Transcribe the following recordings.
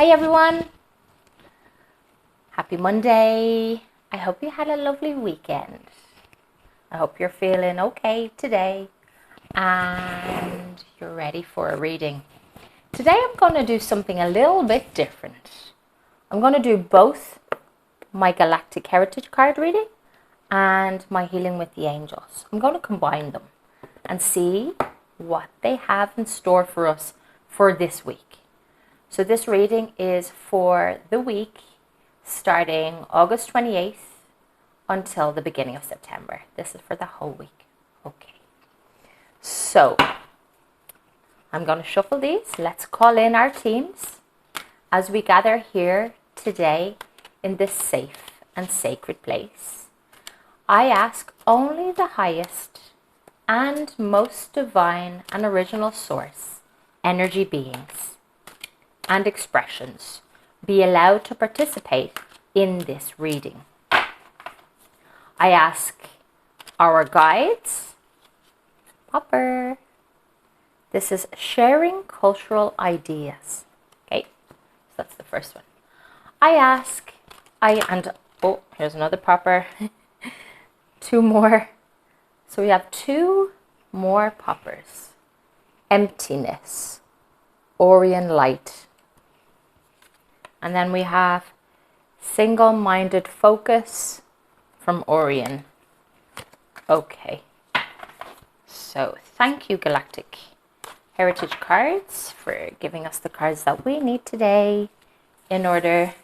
Hi everyone, happy Monday. I hope you had a lovely weekend. I hope you're feeling okay today and you're ready for a reading. Today I'm going to do something a little bit different. I'm going to do both my Galactic Heritage card reading and my Healing with the Angels. I'm going to combine them and see what they have in store for us for this week. So this reading is for the week starting August 28th until the beginning of September. This is for the whole week. Okay. So I'm going to shuffle these. Let's call in our teams as we gather here today in this safe and sacred place. I ask only the highest and most divine and original source, energy beings, and expressions be allowed to participate in this reading. I ask our guides, Popper, this is sharing cultural ideas. Okay, so that's the first one. Oh, here's another Popper. Two more. So we have two more Poppers. Emptiness, Orion light. And then we have single-minded focus from Orion. Okay. So thank you, Galactic Heritage cards, for giving us the cards that we need today in order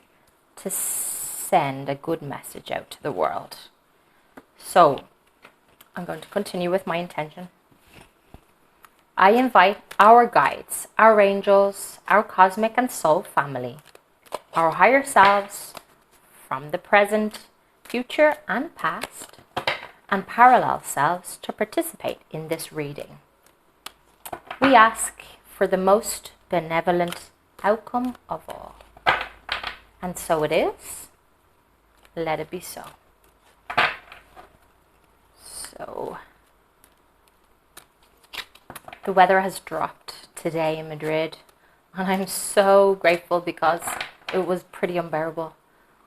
to send a good message out to the world. So I'm going to continue with my intention. I invite our guides, our angels, our cosmic and soul family, our higher selves from the present, future and past, and parallel selves to participate in this reading. We ask for the most benevolent outcome of all. And so it is. Let it be so. So the weather has dropped today in Madrid, and I'm so grateful because it was pretty unbearable.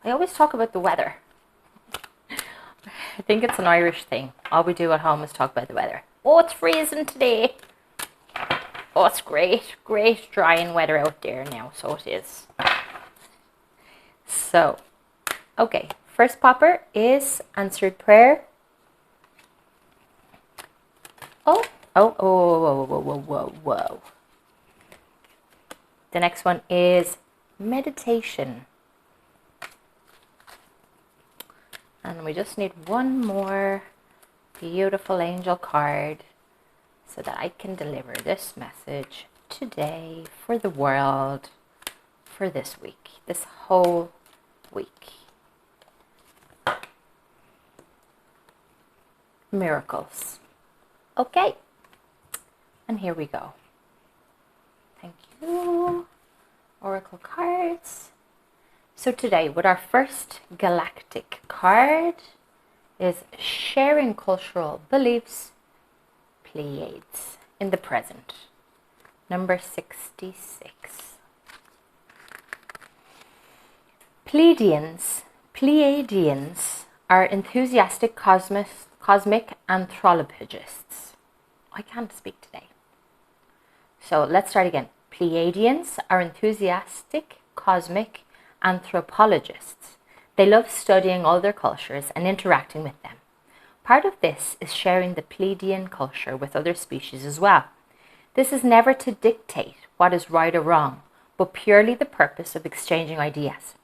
I always talk about the weather. I think it's an Irish thing. All we do at home is talk about the weather. Oh, it's freezing today. Oh, it's great, drying weather out there now, so it is. So, okay, first popper is answered prayer. Whoa. The next one is meditation. And we just need one more beautiful angel card so that I can deliver this message today for the world for this week, this whole week. Miracles. Okay, and here we go. Thank you, Oracle cards. So today, with our first galactic card is sharing cultural beliefs, Pleiades, in the present. Number 66. Pleiadians are enthusiastic cosmic anthropologists. I can't speak today. So let's start again. Pleiadians are enthusiastic cosmic anthropologists. They love studying all their cultures and interacting with them. Part of this is sharing the Pleiadian culture with other species as well. This is never to dictate what is right or wrong, but purely the purpose of exchanging ideas.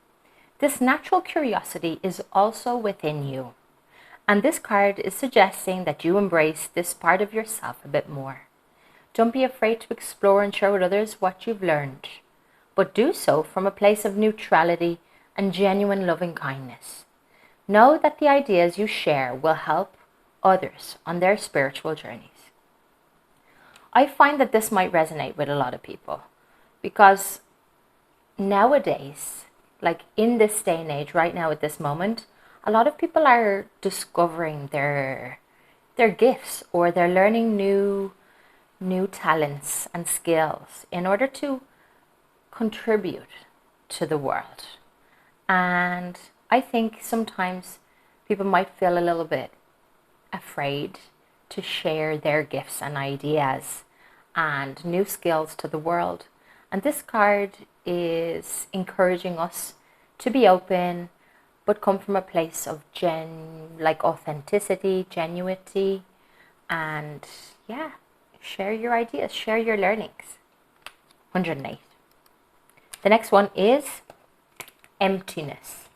This natural curiosity is also within you, and this card is suggesting that you embrace this part of yourself a bit more. Don't be afraid to explore and share with others what you've learned, but do so from a place of neutrality and genuine loving kindness. Know that the ideas you share will help others on their spiritual journeys. I find that this might resonate with a lot of people because nowadays, like in this day and age, right now at this moment, a lot of people are discovering their gifts, or they're learning new talents and skills in order to contribute to the world. And I think sometimes people might feel a little bit afraid to share their gifts and ideas and new skills to the world. And this card is encouraging us to be open, but come from a place of authenticity, genuinity, and yeah, share your ideas, share your learnings. 108. The next one is emptiness.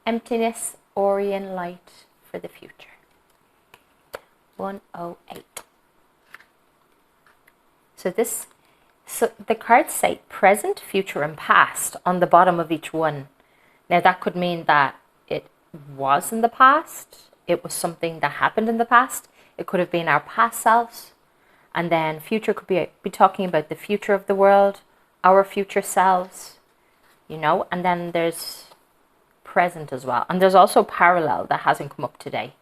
Emptiness, Orient light for the future. 108. So the cards say present, future, and past on the bottom of each one. Now that could mean that it was in the past, it was something that happened in the past, it could have been our past selves, and then future could be talking about the future of the world, our future selves, and then there's present as well. And there's also parallel that hasn't come up today,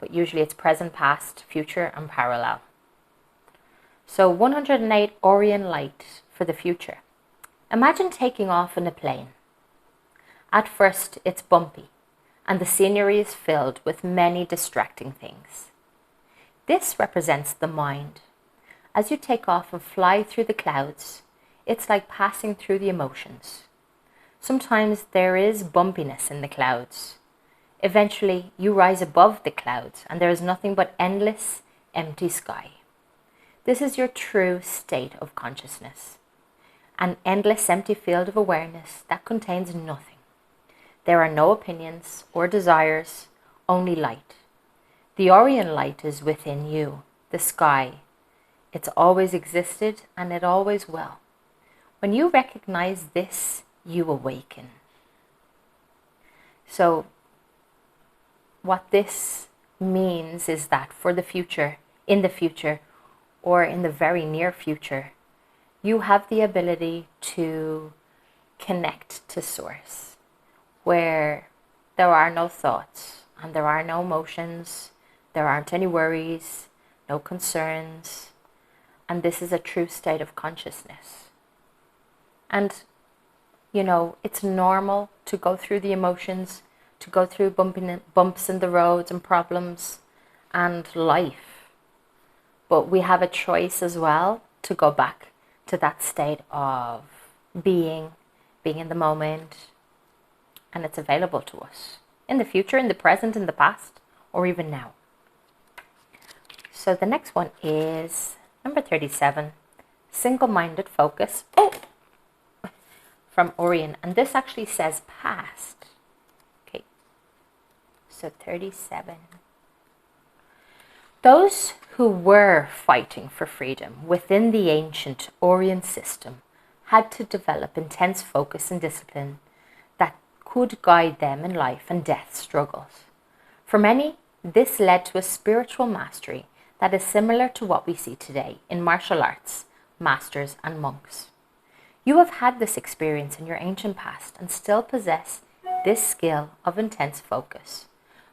but usually it's present, past, future, and parallel. So 108, Orient light for the future. Imagine taking off in a plane. At first, it's bumpy, and the scenery is filled with many distracting things. This represents the mind. As you take off and fly through the clouds, it's like passing through the emotions. Sometimes there is bumpiness in the clouds. Eventually, you rise above the clouds, and there is nothing but endless, empty sky. This is your true state of consciousness, an endless empty field of awareness that contains nothing. There are no opinions or desires, only light. The Orient light is within you, the sky. It's always existed and it always will. When you recognize this, you awaken. So what this means is that for the future, in the future, or in the very near future, you have the ability to connect to Source, where there are no thoughts and there are no emotions, there aren't any worries, no concerns, and this is a true state of consciousness. And, it's normal to go through the emotions, to go through bumps in the roads and problems and life. But we have a choice as well to go back to that state of being in the moment. And it's available to us in the future, in the present, in the past, or even now. So the next one is number 37, single-minded focus. From Orient. And this actually says past. Okay. So 37. Those who were fighting for freedom within the ancient Orient system had to develop intense focus and discipline that could guide them in life and death struggles. For many, this led to a spiritual mastery that is similar to what we see today in martial arts, masters and monks. You have had this experience in your ancient past and still possess this skill of intense focus.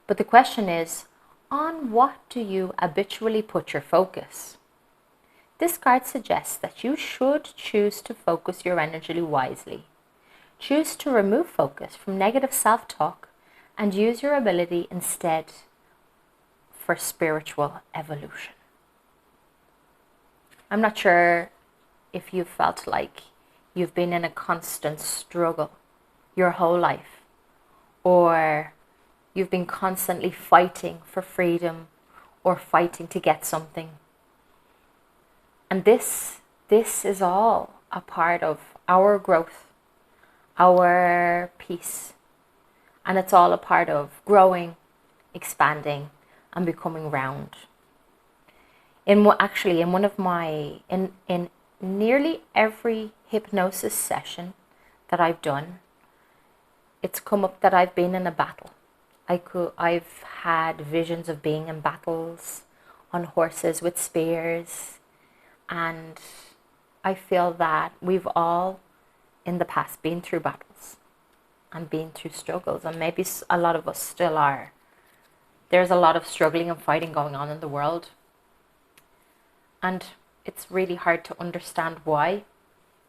But the question is, on what do you habitually put your focus? This card suggests that you should choose to focus your energy wisely. Choose to remove focus from negative self-talk and use your ability instead for spiritual evolution. I'm not sure if you felt like you've been in a constant struggle your whole life, or you've been constantly fighting for freedom or fighting to get something. And this is all a part of our growth, our peace. And it's all a part of growing, expanding, and becoming round. In nearly every hypnosis session that I've done, it's come up that I've been in a battle. I've had visions of being in battles on horses with spears, and I feel that we've all in the past been through battles and been through struggles, and maybe a lot of us still are. There's a lot of struggling and fighting going on in the world, and it's really hard to understand why,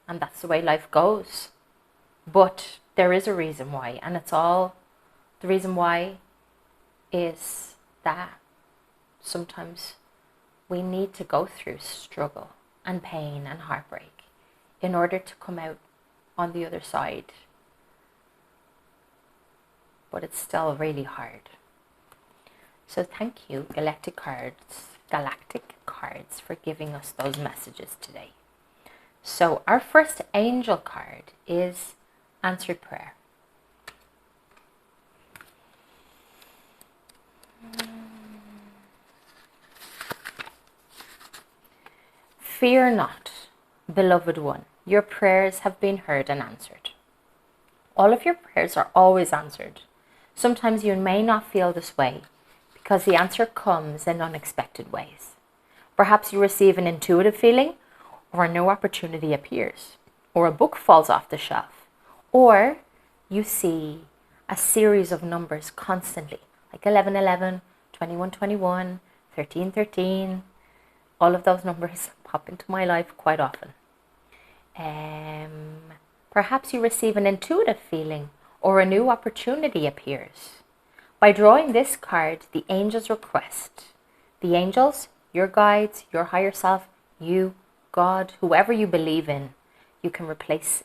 and that's the way life goes. But there is a reason why, and it's all, the reason why is that sometimes we need to go through struggle and pain and heartbreak in order to come out on the other side. But it's still really hard. So thank you, Galactic Cards, for giving us those messages today. So our first angel card is Answered Prayer. Fear not, beloved one, your prayers have been heard and answered. All of your prayers are always answered. Sometimes you may not feel this way because the answer comes in unexpected ways. Perhaps you receive an intuitive feeling, or a new opportunity appears, or a book falls off the shelf, or you see a series of numbers constantly, like 1111, 2121, 1313. All of those numbers pop into my life quite often. Perhaps you receive an intuitive feeling, or a new opportunity appears. By drawing this card, the angels request. The angels, your guides, your higher self, you, God, whoever you believe in, you can replace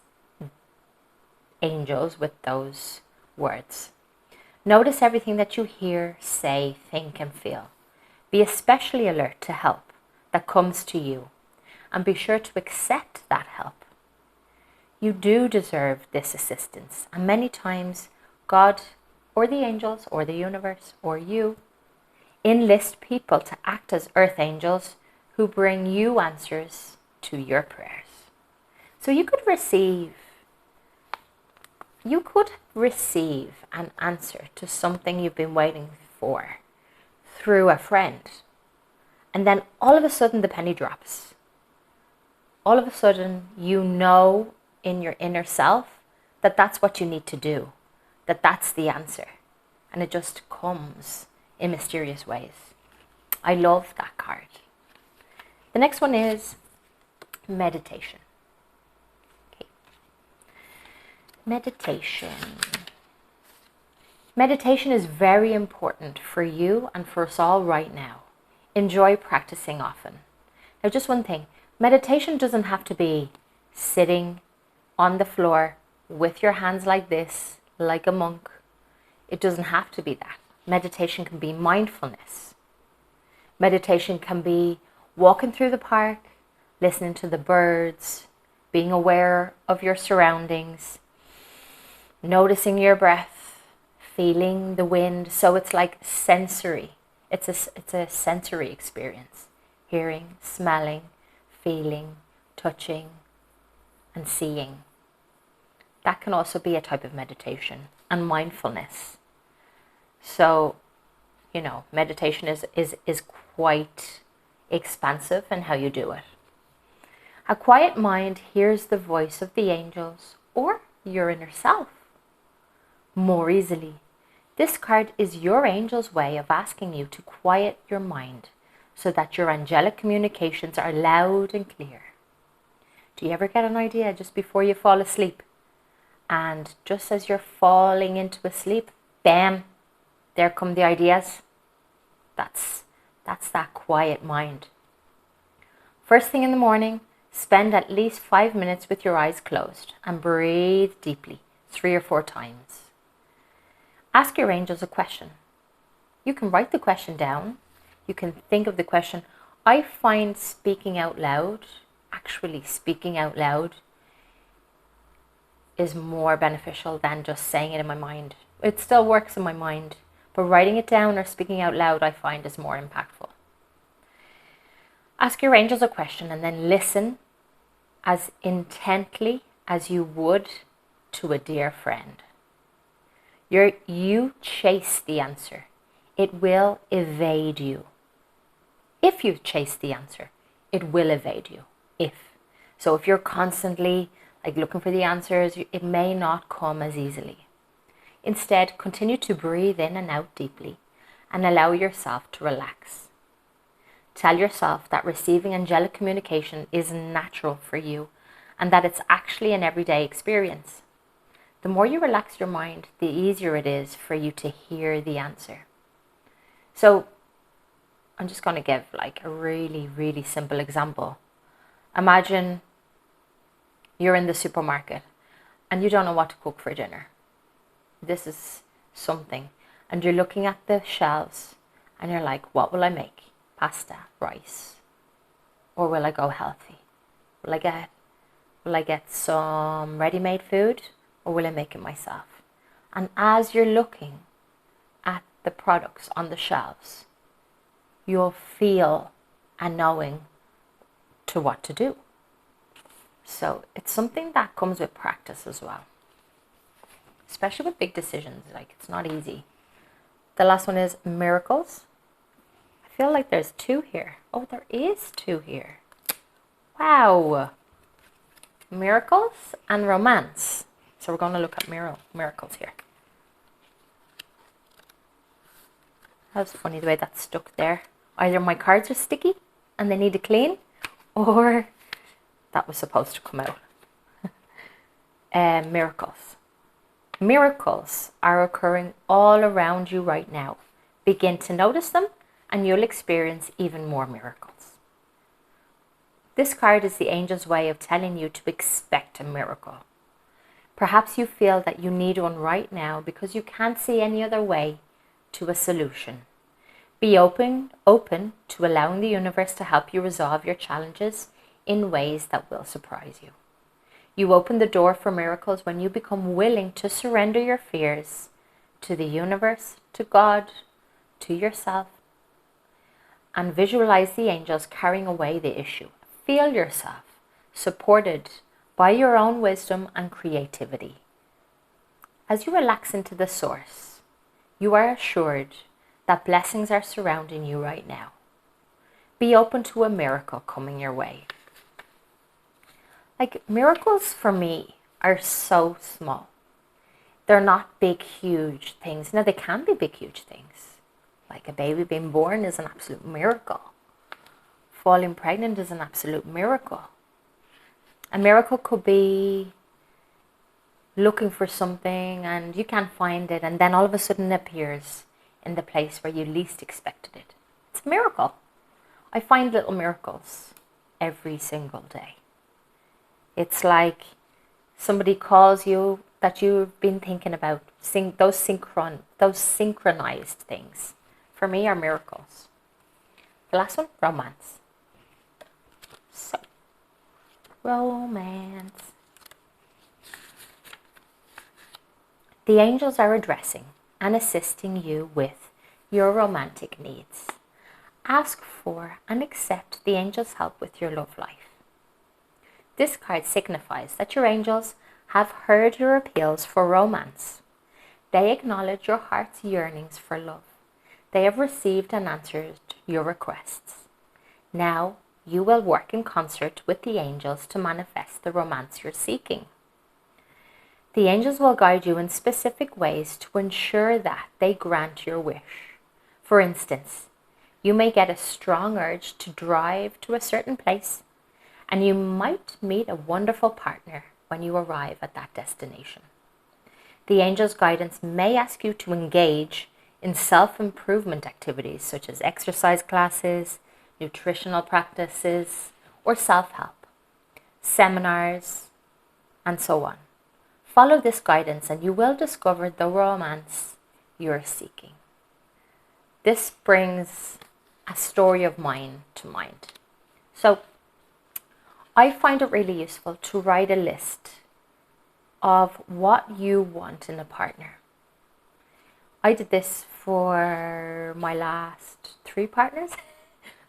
angels with those words. Notice everything that you hear, say, think, and feel. Be especially alert to help that comes to you, and be sure to accept that help. You do deserve this assistance, and many times God or the angels or the universe or you enlist people to act as earth angels who bring you answers to your prayers. So you could receive an answer to something you've been waiting for through a friend, and then all of a sudden the penny drops. All of a sudden you know in your inner self that that's what you need to do, that that's the answer, and it just comes in mysterious ways. I love that card. The next one is meditation. Okay. Meditation. Meditation is very important for you and for us all right now. Enjoy practicing often. Now, just one thing, meditation doesn't have to be sitting on the floor with your hands like this, like a monk. It doesn't have to be that. Meditation can be mindfulness. Meditation can be walking through the park, listening to the birds, being aware of your surroundings, noticing your breath, feeling the wind. So it's like sensory. It's a sensory experience. Hearing, smelling, feeling, touching, and seeing. That can also be a type of meditation, and mindfulness. So, you know, meditation is quite expansive in how you do it. A quiet mind hears the voice of the angels or your inner self more easily. This card is your angel's way of asking you to quiet your mind so that your angelic communications are loud and clear. Do you ever get an idea just before you fall asleep? And just as you're falling into a sleep, bam, there come the ideas. That's that quiet mind. First thing in the morning, spend at least 5 minutes with your eyes closed and breathe deeply 3 or 4 times. Ask your angels a question. You can write the question down. You can think of the question. I find actually speaking out loud, is more beneficial than just saying it in my mind. It still works in my mind, but writing it down or speaking out loud I find is more impactful. Ask your angels a question and then listen as intently as you would to a dear friend. You chase the answer. It will evade you. If you chase the answer, it will evade you. So if you're constantly looking for the answers, it may not come as easily. Instead, continue to breathe in and out deeply and allow yourself to relax. Tell yourself that receiving angelic communication is natural for you and that it's actually an everyday experience. the more you relax your mind, the easier it is for you to hear the answer. So I'm just going to give like a really, really simple example. Imagine you're in the supermarket and you don't know what to cook for dinner. This is something. And you're looking at the shelves and you're like, what will I make? Pasta, rice? Or will I go healthy? Will I get some ready-made food, or will I make it myself? And as you're looking at the products on the shelves, you'll feel a knowing to what to do. So it's something that comes with practice as well, especially with big decisions. Like, it's not easy. The last one is miracles. I feel like there's 2 here. Oh, there is 2 here. Wow. Miracles and romance. So we're going to look at miracles here. That's funny the way that's stuck there. Either my cards are sticky and they need to clean, or that was supposed to come out. Miracles. Miracles are occurring all around you right now. Begin to notice them and you'll experience even more miracles. This card is the angel's way of telling you to expect a miracle. Perhaps you feel that you need one right now because you can't see any other way to a solution. Be open to allowing the universe to help you resolve your challenges in ways that will surprise you. You open the door for miracles when you become willing to surrender your fears to the universe, to God, to yourself, and visualize the angels carrying away the issue. Feel yourself supported by your own wisdom and creativity. As you relax into the source, you are assured that blessings are surrounding you right now. Be open to a miracle coming your way. Like, miracles for me are so small. They're not big, huge things. Now, they can be big, huge things. Like a baby being born is an absolute miracle. Falling pregnant is an absolute miracle. A miracle could be looking for something and you can't find it, and then all of a sudden it appears in the place where you least expected it. It's a miracle. I find little miracles every single day. It's like somebody calls you that you've been thinking about. Those synchronized things, for me, are miracles. The last one, romance. So, romance. The angels are addressing and assisting you with your romantic needs. Ask for and accept the angels' help with your love life. This card signifies that your angels have heard your appeals for romance. They acknowledge your heart's yearnings for love. They have received and answered your requests. Now you will work in concert with the angels to manifest the romance you're seeking. The angels will guide you in specific ways to ensure that they grant your wish. For instance, you may get a strong urge to drive to a certain place, and you might meet a wonderful partner when you arrive at that destination. The angel's guidance may ask you to engage in self-improvement activities such as exercise classes, nutritional practices, or self-help, seminars, and so on. Follow this guidance and you will discover the romance you're seeking. This brings a story of mine to mind. So I find it really useful to write a list of what you want in a partner. I did this for my last 3 partners.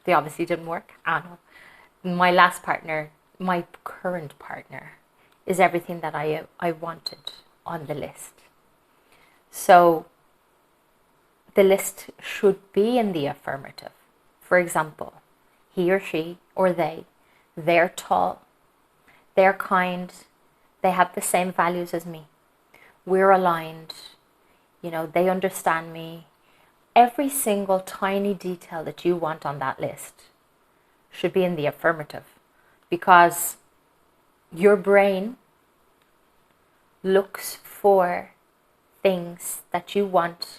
They obviously didn't work. I know. My last partner, my current partner, is everything that I wanted on the list. So the list should be in the affirmative. For example, he or she or they're tall, they're kind, they have the same values as me, we're aligned, they understand me. Every single tiny detail that you want on that list should be in the affirmative, because your brain looks for things that you want,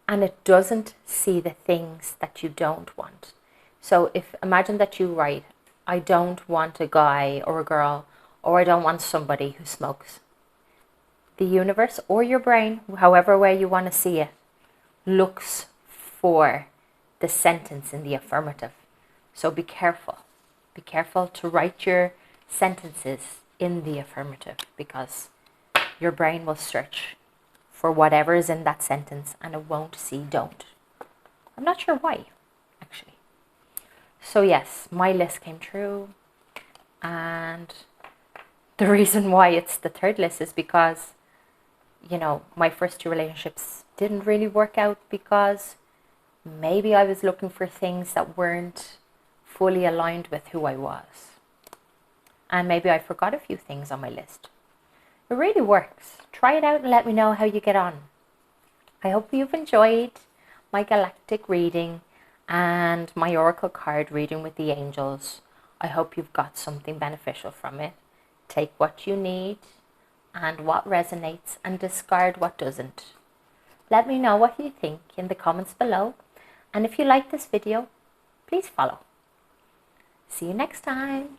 and it doesn't see the things that you don't want. So imagine that you write, I don't want a guy or a girl, or I don't want somebody who smokes. The universe or your brain, however way you want to see it, looks for the sentence in the affirmative. So be careful. Be careful to write your sentences in the affirmative, because your brain will search for whatever is in that sentence and it won't see don't. I'm not sure why, actually. So yes, my list came true, and the reason why it's the third list is because, you know, my first two relationships didn't really work out because maybe I was looking for things that weren't fully aligned with who I was. And maybe I forgot a few things on my list. It really works. Try it out and let me know how you get on. I hope you've enjoyed my galactic reading and my oracle card reading with the angels. I hope you've got something beneficial from it. Take what you need and what resonates, and discard what doesn't. Let me know what you think in the comments below. And if you like this video, please follow. See you next time.